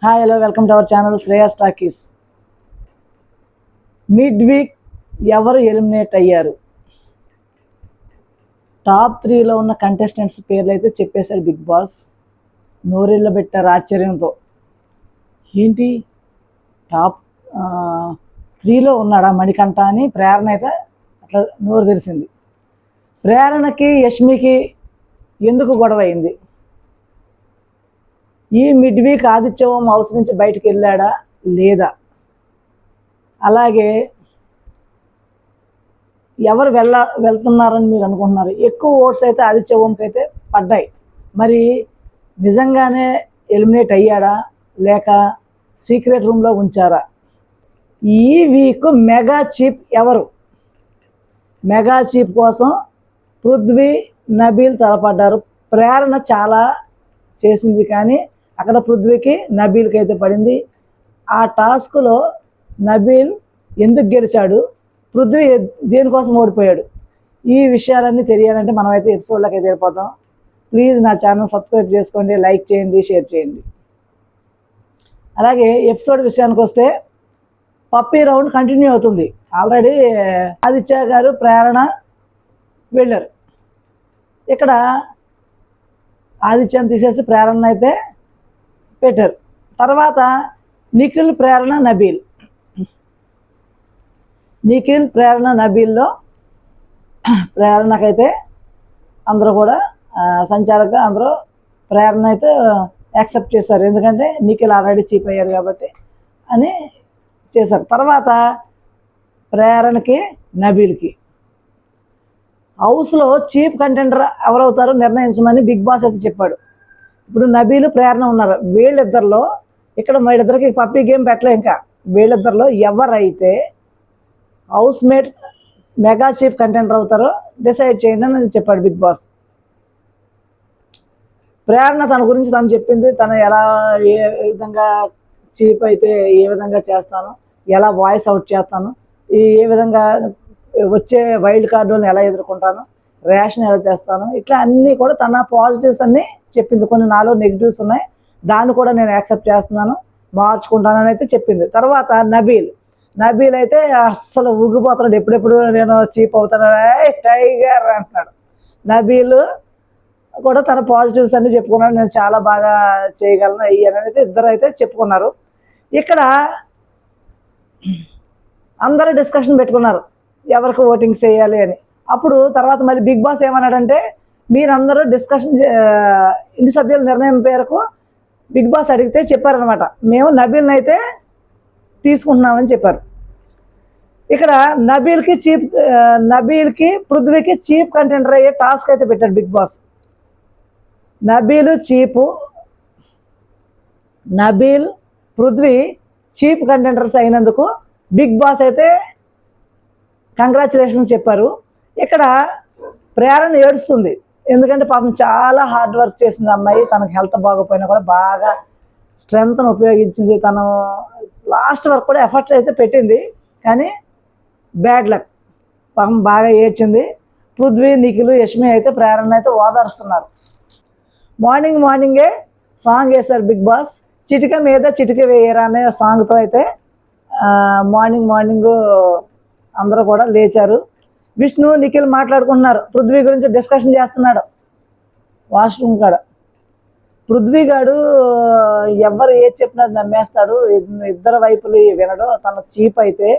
Hi hello welcome to our channel Shreyas talkies. Mid week ఎవరు eliminate అయ్యారు? Top 3లో ఉన్న contestants పేర్లు అయితే చెప్పేశాడు బిగ్ బాస్. నోరెళ్ళ పెట్టారు ఆశ్చర్యంతో. ఏంటి టాప్ 3లో ఉన్నాడా మణికంఠ అని ప్రేరణ అయితే అట్లా నోరు తెరిసింది. ప్రేరణకి యష్మికి ఎందుకు గొడవ అయింది? ఈ మిడ్ వీక్ ఆదిత్య ఓం హౌస్ నుంచి బయటకు వెళ్ళాడా లేదా? అలాగే ఎవరు వెళ్తున్నారని మీరు అనుకుంటున్నారు? ఎక్కువ ఓట్స్ అయితే ఆదిత్య ఓంకి అయితే పడ్డాయి. మరి నిజంగానే ఎలిమినేట్ అయ్యాడా లేక సీక్రెట్ రూమ్లో ఉంచారా? ఈ వీక్ మెగా చీఫ్ ఎవరు? మెగా చీఫ్ కోసం పృథ్వీ, నబీల్ తలపడ్డారు. ప్రేరణ చాలా చేసింది కానీ అక్కడ పృథ్వీకి నబీల్కి అయితే పడింది. ఆ టాస్క్లో నబీల్ ఎందుకు గెలిచాడు, పృథ్వీ దేనికోసం ఓడిపోయాడు, ఈ విషయాలన్నీ తెలియాలంటే మనమైతే ఎపిసోడ్లోకి అయితే వెళ్ళిపోతాం. ప్లీజ్ నా ఛానల్ సబ్స్క్రైబ్ చేసుకోండి, లైక్ చేయండి, షేర్ చేయండి. అలాగే ఎపిసోడ్ విషయానికి వస్తే పప్పీ రౌండ్ కంటిన్యూ అవుతుంది. ఆల్రెడీ ఆదిత్య గారు ప్రేరణ వెళ్ళారు. ఇక్కడ ఆదిత్యను తీసేసి ప్రేరణ అయితే పెట్టారు. తర్వాత నిఖిల్, ప్రేరణ, నబీల్. నిఖిల్, ప్రేరణ, నబీల్లో ప్రేరణకైతే అందరూ కూడా సంచాలకుగా అందరూ ప్రేరణ అయితే యాక్సెప్ట్ చేశారు. ఎందుకంటే నిఖిల్ ఆల్రెడీ చీప్ అయ్యారు కాబట్టి అని చేశారు. తర్వాత ప్రేరణకి, నబీల్కి హౌస్లో చీప్ కంటెంటర్ ఎవరవుతారో నిర్ణయించమని బిగ్ బాస్ అయితే చెప్పాడు. ఇప్పుడు నబీలు, ప్రేరణ ఉన్నారు. వీళ్ళిద్దరిలో ఇక్కడ వీళ్ళిద్దరికి పప్పీ గేమ్ పెట్టలే. ఇంకా వీళ్ళిద్దరిలో ఎవరైతే housemate mega chief contender అవుతారో డిసైడ్ చేయండి అని చెప్పాడు బిగ్ బాస్. ప్రేరణ తన గురించి తను చెప్పింది. తను ఎలా ఏ విధంగా చీప్ అయితే ఏ విధంగా చేస్తాను, ఎలా వాయిస్ అవుట్ చేస్తాను, ఏ విధంగా వచ్చే వైల్డ్ కార్డులను ఎలా ఎదుర్కొంటాను, రేషన్ ఎలా చేస్తాను, ఇట్లా అన్నీ కూడా తన పాజిటివ్స్ అన్నీ చెప్పింది. కొన్ని నాలో నెగిటివ్స్ ఉన్నాయి, దాన్ని కూడా నేను యాక్సెప్ట్ చేస్తున్నాను, మార్చుకుంటానని అయితే చెప్పింది. తర్వాత నబీల్ అయితే అస్సలు ఊగిపోతున్నాడు. ఎప్పుడెప్పుడు నేను చీప్ అవుతాను టైగర్ అంటున్నాడు. నబీల్ కూడా తన పాజిటివ్స్ అన్నీ చెప్పుకున్నాడు. నేను చాలా బాగా చేయగలను అయ్యాను అయితే ఇద్దరు అయితే చెప్పుకున్నారు. ఇక్కడ అందరూ డిస్కషన్ పెట్టుకున్నారు ఎవరికి ఓటింగ్ చేయాలి అని. అప్పుడు తర్వాత మళ్ళీ బిగ్ బాస్ ఏమన్నాడంటే, మీరందరూ డిస్కషన్ ఇంటి సభ్యుల నిర్ణయం పేరుకు బిగ్ బాస్ అడిగితే చెప్పారనమాట, మేము నబీల్ని అయితే తీసుకుంటున్నామని చెప్పారు. ఇక్కడ నబీల్కి పృథ్వీకి చీప్ కంటెంటర్ అయ్యే టాస్క్ అయితే పెట్టాడు Bigg Boss. Nabeel, Prithvi chief contenders అయినందుకు బిగ్ బాస్ అయితే కంగ్రాచులేషన్స్ చెప్పారు. ఇక్కడ ప్రేరణ ఏడుస్తుంది. ఎందుకంటే పాపం చాలా హార్డ్ వర్క్ చేసింది అమ్మాయి. తనకు హెల్త్ బాగోపోయినా కూడా బాగా స్ట్రెంగ్త్ను ఉపయోగించింది. తను లాస్ట్ వరకు కూడా ఎఫర్ట్ అయితే పెట్టింది. కానీ బ్యాడ్ లక్, పాపం బాగా ఏడ్చింది. పృథ్వీ, నిఖిల్, యష్మి అయితే ప్రేరణ అయితే ఓదారుస్తున్నారు. మార్నింగే సాంగ్ వేశారు బిగ్ బాస్. చిటిక మీద చిటిక వేయరా అనే సాంగ్తో అయితే మార్నింగ్ అందరూ కూడా లేచారు. విష్ణు, నిఖిల్ మాట్లాడుకుంటున్నారు. పృథ్వీ గురించి డిస్కషన్ చేస్తున్నాడు వాష్రూమ్ కాడ. పృథ్వీ గాడు ఎవరు ఏది చెప్పినా నమ్మేస్తాడు, ఇద్దరు వైపులు వినడు. తన చీప్ అయితే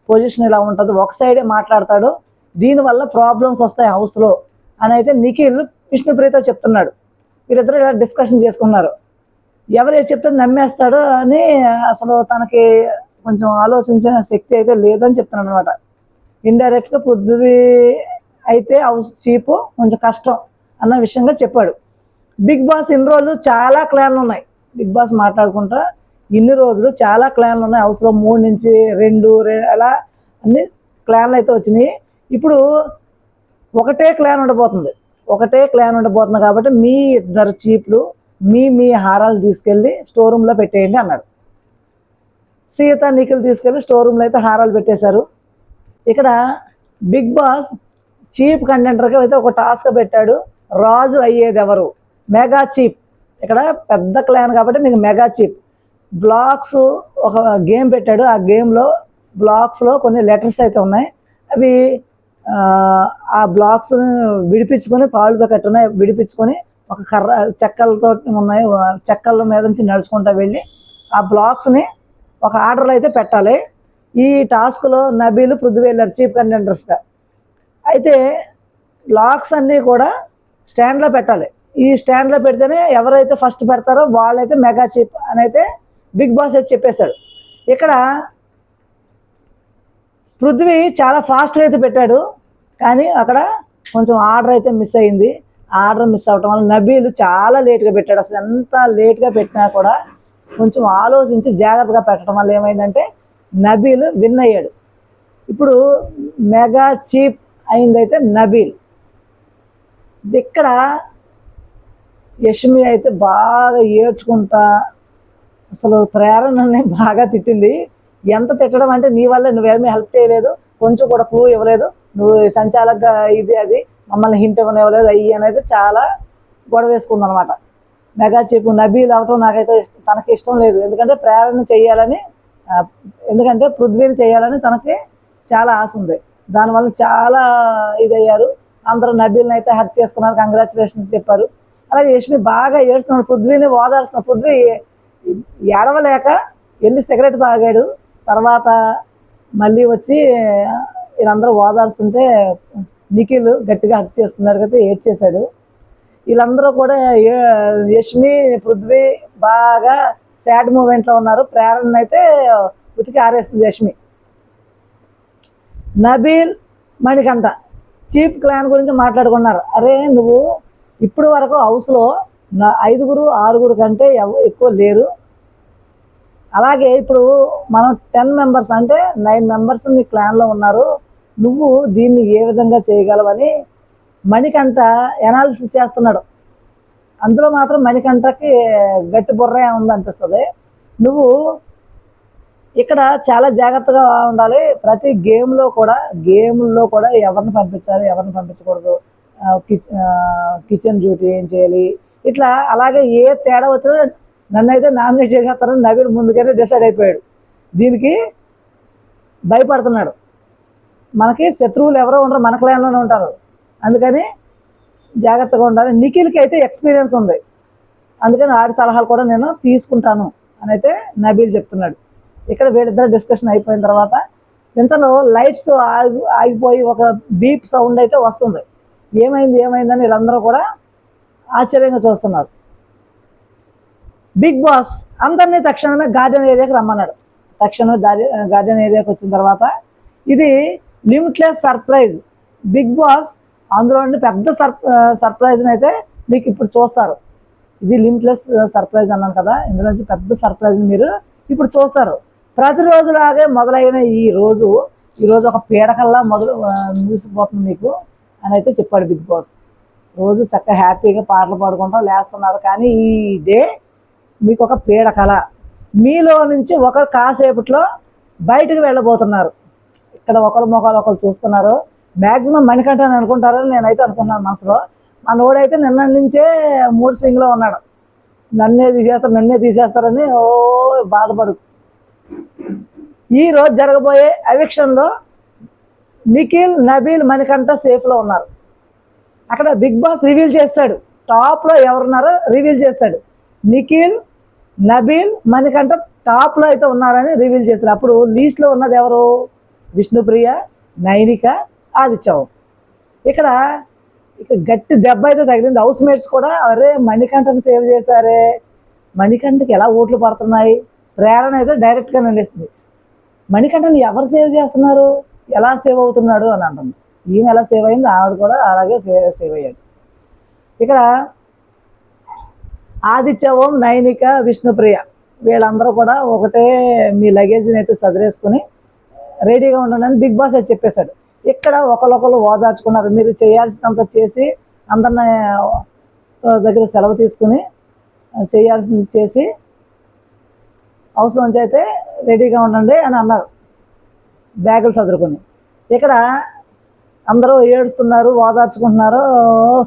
పొజిషన్ ఇలా ఉంటుంది, ఒక సైడే మాట్లాడతాడు, దీనివల్ల ప్రాబ్లమ్స్ వస్తాయి హౌస్లో అని అయితే నిఖిల్ విష్ణుప్రీత చెప్తున్నాడు. వీరిద్దరు ఇలా డిస్కషన్ చేసుకున్నారు. ఎవరు ఏది చెప్తే నమ్మేస్తాడు అని అసలు తనకి కొంచెం ఆలోచించిన శక్తి అయితే లేదని చెప్తున్నాడు అనమాట. ఇండైరెక్ట్గా పృథ్వీ అయితే హౌస్ చీపు కొంచెం కష్టం అన్న విషయంగా చెప్పాడు. బిగ్ బాస్ ఇన్ని రోజులు చాలా క్లాన్లు ఉన్నాయి. బిగ్ బాస్ మాట్లాడుకుంటా ఇన్ని రోజులు చాలా క్లాన్లు ఉన్నాయి హౌస్లో. 3 నుంచి 2 అలా అన్ని క్లాన్లు అయితే వచ్చినాయి. ఇప్పుడు ఒకటే క్లాన్ ఉండబోతుంది కాబట్టి మీ ఇద్దరు చీప్లు మీ హారాలు తీసుకెళ్ళి స్టోర్ రూమ్లో పెట్టేయండి అన్నాడు. సీత, నిఖిల్ తీసుకెళ్ళి స్టోర్ రూమ్లో అయితే హారాలు పెట్టేశారు. ఇక్కడ బిగ్ బాస్ చీప్ కంటెంటర్కి అయితే ఒక టాస్క్ పెట్టాడు. రాజు అయ్యేది ఎవరు? Mega cheap. ఇక్కడ పెద్ద క్లాన్ కాబట్టి మీకు మెగా చీప్. బ్లాక్స్ ఒక గేమ్ పెట్టాడు. ఆ గేమ్లో బ్లాక్స్లో కొన్ని లెటర్స్ అయితే ఉన్నాయి. అవి ఆ బ్లాక్స్ విడిపించుకొని తాళ్ళుతో కట్టున్నాయి, విడిపించుకొని ఒక కర్ర చెక్కలతో ఉన్నాయి, చెక్కల మీద నుంచి నడుచుకుంటూ వెళ్ళి ఆ బ్లాక్స్ని ఒక ఆర్డర్లో అయితే పెట్టాలి. ఈ టాస్క్లో నబీలు పృథ్వీ వెళ్ళారు చీఫ్ కంటెండర్స్గా. అయితే బ్లాక్స్ అన్నీ కూడా స్టాండ్లో పెట్టాలి. ఈ స్టాండ్లో పెడితేనే ఎవరైతే ఫస్ట్ పెడతారో వాళ్ళైతే మెగా చీఫ్ అని అయితే బిగ్ బాస్ అయితే చెప్పేశాడు. ఇక్కడ పృథ్వీ చాలా ఫాస్ట్గా అయితే పెట్టాడు, కానీ అక్కడ కొంచెం ఆర్డర్ అయితే మిస్ అయింది. ఆర్డర్ మిస్ అవ్వటం వల్ల నబీలు చాలా లేట్గా పెట్టాడు. అసలు ఎంత లేట్గా పెట్టినా కూడా కొంచెం ఆలోచించి జాగ్రత్తగా పెట్టడం వల్ల ఏమైందంటే నబీల్ విన్ అయ్యాడు. ఇప్పుడు మెగా చీఫ్ అయిందైతే నబీల్. ఇక్కడ యష్మి అయితే బాగా ఏడ్చుకుంటా అసలు ప్రేరణని బాగా తిట్టింది. ఎంత తిట్టడం అంటే నీ వల్ల నువ్వేమీ హెల్ప్ చేయలేదు, కొంచెం కూడా క్లూ ఇవ్వలేదు, నువ్వు సంచాలకగా ఇది అది మమ్మల్ని హింట్ ఇవ్వలేదు అయ్యి అనేది చాలా గొడవ వేసుకుంది అనమాట. మెగా చీఫ్ నబీల్ అవటం నాకైతే తనకి ఇష్టం లేదు. ఎందుకంటే ప్రేరణ చేయాలని, ఎందుకంటే పృథ్వీని చేయాలని తనకి చాలా ఆశ ఉంది. దానివల్ల చాలా ఇదయ్యారు. అందరూ నబీల్ని అయితే హక్ చేసుకున్నారు, కంగ్రాచులేషన్స్ చెప్పారు. అలాగే యష్మి బాగా ఏడుస్తున్నాడు, పృథ్వీని ఓదారుస్తున్నాడు. పృథ్వీ ఏడవలేక వెళ్ళి సిగరెట్ తాగాడు. తర్వాత మళ్ళీ వచ్చి వీళ్ళందరూ ఓదారుస్తుంటే నిఖిల్ గట్టిగా హక్ చేసుకున్నాడు కదా, ఏడ్ చేశాడు. వీళ్ళందరూ కూడా యష్మి పృథ్వీ బాగా సాడ్ మూమెంట్లో ఉన్నారు. ప్రేరణ అయితే ఉతికి ఆరేస్తుంది యష్మి. నబీల్ మణికంఠ చీఫ్ క్లాన్ గురించి మాట్లాడుకున్నారు. అరే నువ్వు ఇప్పుడు వరకు హౌస్లో 5 6 కంటే ఎక్కువ లేరు. అలాగే ఇప్పుడు మనం 10 మెంబర్స్ అంటే 9 మెంబర్స్ నీ క్లాన్లో ఉన్నారు. నువ్వు దీన్ని ఏ విధంగా చేయగలవని మణికంఠ ఎనాలిసిస్ చేస్తున్నాడు. అందులో మాత్రం మణికంఠకి గట్టి బుర్రే ఉంది అనిపిస్తుంది. నువ్వు ఇక్కడ చాలా జాగ్రత్తగా ఉండాలి. ప్రతి గేమ్లో కూడా ఎవరిని పంపించాలి, ఎవరిని పంపించకూడదు, కిచెన్ డ్యూటీ ఏం చేయాలి, ఇట్లా అలాగే ఏ తేడా వచ్చినా నన్ను అయితే నామినేట్ చేసేస్తారని నవీన్ ముందుగానే డిసైడ్ అయిపోయాడు. దీనికి భయపడుతున్నాడు. మనకి శత్రువులు ఎవరో ఉండరు, మన క్లాన్లోనే ఉంటారు, అందుకని జాగ్రత్తగా ఉండాలి. నిఖిల్కి అయితే ఎక్స్పీరియన్స్ ఉంది, అందుకని ఆడి సలహాలు కూడా నేను తీసుకుంటాను అని అయితే నబీల్ చెప్తున్నాడు. ఇక్కడ వీళ్ళిద్దరు డిస్కషన్ అయిపోయిన తర్వాత ఇంతలో లైట్స్ ఆగిపోయి ఒక బీప్ సౌండ్ అయితే వస్తుంది. ఏమైందని వీళ్ళందరూ కూడా ఆశ్చర్యంగా చూస్తున్నారు. బిగ్ బాస్ అందరినీ తక్షణమే గార్డెన్ ఏరియాకి రమ్మన్నాడు. తక్షణమే గార్డెన్ ఏరియాకి వచ్చిన తర్వాత ఇది లిమిట్లెస్ సర్ప్రైజ్. బిగ్ బాస్ అందులో పెద్ద సర్ప్రైజ్ని అయితే మీకు ఇప్పుడు చూస్తారు. ఇది లిమిట్లెస్ సర్ప్రైజ్ అన్నాను కదా, ఇందులో నుంచి పెద్ద సర్ప్రైజ్ని మీరు ఇప్పుడు చూస్తారు. ప్రతిరోజులాగే మొదలైన ఈరోజు ఒక పీడకల్లా ముగిసిపోతుంది మీకు అని అయితే చెప్పాడు బిగ్ బాస్. రోజు చక్కగా హ్యాపీగా పాటలు పాడుకుంటూ లేస్తున్నారు, కానీ ఈ డే మీకు ఒక పీడకల. మీలో నుంచి ఒకరు కాసేపట్లో బయటకు వెళ్ళబోతున్నారు. ఇక్కడ ఒకరు మొక్కలు ఒకరు చూస్తున్నారు. మ్యాక్సిమం మణికంఠ అని అనుకుంటారని నేనైతే అనుకున్నాను మనసులో. మనోడైతే నిన్న నుంచే మూడ్ స్వింగ్లో ఉన్నాడు, నన్నే తీసేస్తారని బాధపడు. ఈరోజు జరగబోయే ఎవిక్షన్లో నిఖిల్, నబీల్, మణికంఠ సేఫ్లో ఉన్నారు. అక్కడ బిగ్ బాస్ రివీల్ చేస్తాడు, టాప్లో ఎవరున్నారో రివీల్ చేస్తాడు. నిఖిల్, నబీల్, మణికంఠ టాప్లో అయితే ఉన్నారని రివీల్ చేశారు. అప్పుడు లీస్ట్లో ఉన్నది ఎవరు? విష్ణుప్రియ, నైనిక, ఆదిత్యం. ఇక్కడ గట్టి దెబ్బ అయితే తగిలింది. హౌస్ మేట్స్ కూడా అరే మణికంఠని సేవ్ చేశారే, మణికంఠకి ఎలా ఓట్లు పడుతున్నాయి. ప్రేరణ అయితే డైరెక్ట్గా నిలుస్తుంది. మణికంఠని ఎవరు సేవ్ చేస్తున్నారు, ఎలా సేవ్ అవుతున్నాడు అని అంటుంది. ఈమె ఎలా సేవ్ అయింది, ఆవిడ కూడా అలాగే సేవ్ అయ్యాడు. ఇక్కడ ఆదిత్య, ఓం, నైనిక, విష్ణుప్రియ వీళ్ళందరూ కూడా ఒకటే మీ లగేజ్ని అయితే సదిరేసుకుని రెడీగా ఉండండి బిగ్ బాస్ అయితే చెప్పేశాడు. ఇక్కడ ఒకరొకరు ఓదార్చుకున్నారు. మీరు చేయాల్సినంత చేసి అందరిని దగ్గర సెలవు తీసుకుని చేయాల్సింది చేసి హౌస్లోంచి అయితే రెడీగా ఉండండి అని అన్నారు బ్యాగులు సదురుకొని. ఇక్కడ అందరూ ఏడుస్తున్నారు, ఓదార్చుకుంటున్నారు.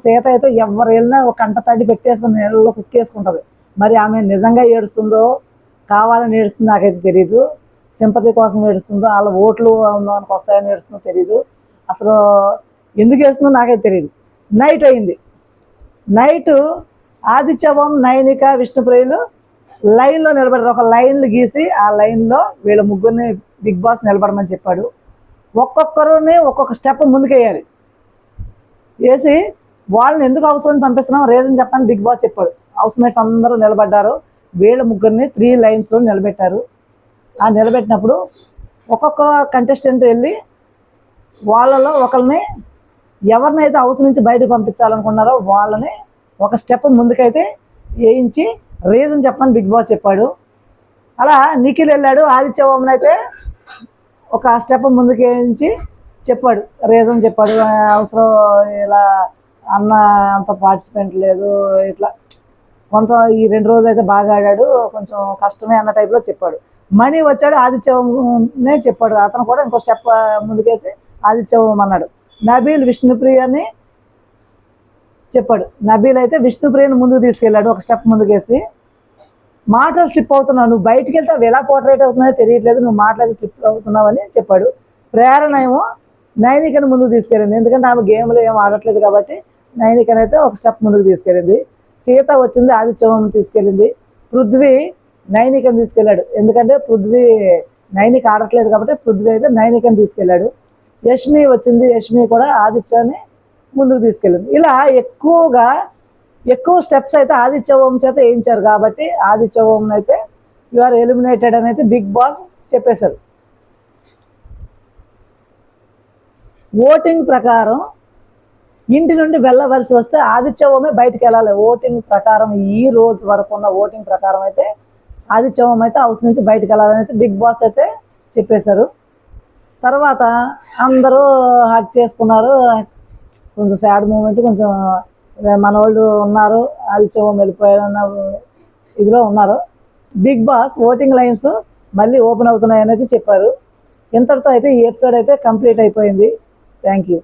సీత అయితే ఎవరు వెళ్ళినా ఒక కంట తడి పెట్టేసుకుని నీళ్ళలో కుక్కేసుకుంటుంది. మరి ఆమె నిజంగా ఏడుస్తుందో కావాలని ఏడుస్తుందో నాకైతే తెలియదు, సింపతి కోసం ఏడుస్తుందో, వాళ్ళ ఓట్లు మనకు వస్తాయని ఏడుస్తుందో తెలియదు, అసలు ఎందుకు ఏడుస్తుందో నాకైతే తెలియదు. నైట్ అయింది. నైటు ఆదిత్యవం, నైనిక, విష్ణుప్రియులు లైన్లో నిలబడ్డారు. ఒక లైన్లు గీసి ఆ లైన్లో వీళ్ళ ముగ్గురిని బిగ్ బాస్ నిలబడమని చెప్పాడు. ఒక్కొక్కరుని ఒక్కొక్క స్టెప్ ముందుకేయాలి. వేసి వాళ్ళని ఎందుకు అవసరం పంపిస్తున్నాం రీజన్ చెప్పని బిగ్ బాస్ చెప్పాడు. హౌస్ మేట్స్ అందరూ నిలబడ్డారు. వీళ్ళ ముగ్గురిని 3 లైన్స్లో నిలబెట్టారు. ఆ నిలబెట్టినప్పుడు ఒక్కొక్క కంటెస్టెంట్ వెళ్ళి వాళ్ళలో ఒకరిని ఎవరినైతే హౌస్ నుంచి బయటకు పంపించాలనుకున్నారో వాళ్ళని ఒక స్టెప్ ముందుకైతే వేయించి రీజన్ చెప్పని బిగ్ బాస్ చెప్పాడు. అలా నిఖిల్ వెళ్ళాడు. ఆదిత్యవంని అయితే ఒక స్టెప్ ముందుకు వేయించి చెప్పాడు, రీజన్ చెప్పాడు. అవసరం ఇలా అన్న అంత పార్టిసిపెంట్ లేదు, ఇట్లా కొంత ఈ 2 రోజులు అయితే బాగా ఆడాడు, కొంచెం కష్టమే అన్న టైప్లో చెప్పాడు. మణి వచ్చాడు, ఆదిత్యవంనే చెప్పాడు. అతను కూడా ఇంకో స్టెప్ ముందుకేసి ఆదిత్యవం అన్నాడు. నబీల్ విష్ణుప్రియని చెప్పాడు. నబీల్ అయితే విష్ణుప్రియని ముందుకు తీసుకెళ్ళాడు, ఒక స్టెప్ ముందుకేసి. మాటలు స్లిప్ అవుతున్నావు, నువ్వు బయటికి వెళ్తే అవి ఎలా పోర్ట్రేట్ అవుతున్నాయో తెలియట్లేదు, నువ్వు మాటలు స్లిప్ అవుతున్నావు అని చెప్పాడు. ప్రేరణ ఏమో నైనికని ముందుకు తీసుకెళ్ళింది, ఎందుకంటే ఆమె గేమ్లో ఏం ఆడట్లేదు కాబట్టి నైనికని అయితే ఒక స్టెప్ ముందుకు తీసుకెళ్ళింది. సీత వచ్చింది, ఆదిత్యవం తీసుకెళ్ళింది. పృథ్వీ నైనికని తీసుకెళ్ళాడు, ఎందుకంటే పృథ్వీ నైనిక ఆడట్లేదు కాబట్టి పృథ్వీ అయితే నైనికని తీసుకెళ్ళాడు. యష్మి వచ్చింది, యష్మి కూడా ఆదిత్యాన్ని ముందుకు తీసుకెళ్ళింది. ఇలా ఎక్కువ స్టెప్స్ అయితే ఆదిత్యవం చేత వేయించారు కాబట్టి ఆదిత్యవం అయితే యు ఆర్ ఎలిమినేటెడ్ అని అయితే బిగ్ బాస్ చెప్పేశారు. ఓటింగ్ ప్రకారం ఇంటి నుండి వెళ్ళవలసి వస్తే ఆదిత్యవమే బయటికి వెళ్ళాలి. ఓటింగ్ ప్రకారం ఈ రోజు వరకు ఉన్న ఓటింగ్ ప్రకారం అయితే ఆదిత్యవం అయితే హౌస్ నుంచి బయటికి వెళ్ళాలని అయితే బిగ్ బాస్ అయితే చెప్పేశారు. తర్వాత అందరూ హక్ చేసుకున్నారు. కొంచెం సాడ్ మూమెంట్, కొంచెం మన వాళ్ళు ఉన్నారు, ఆదిత్యవం వెళ్ళిపోయారన్న ఇదిలో ఉన్నారు. బిగ్ బాస్ ఓటింగ్ లైన్స్ మళ్ళీ ఓపెన్ అవుతున్నాయని అయితే చెప్పారు. ఇంతటితో అయితే ఈ ఎపిసోడ్ అయితే కంప్లీట్ అయిపోయింది. Thank you.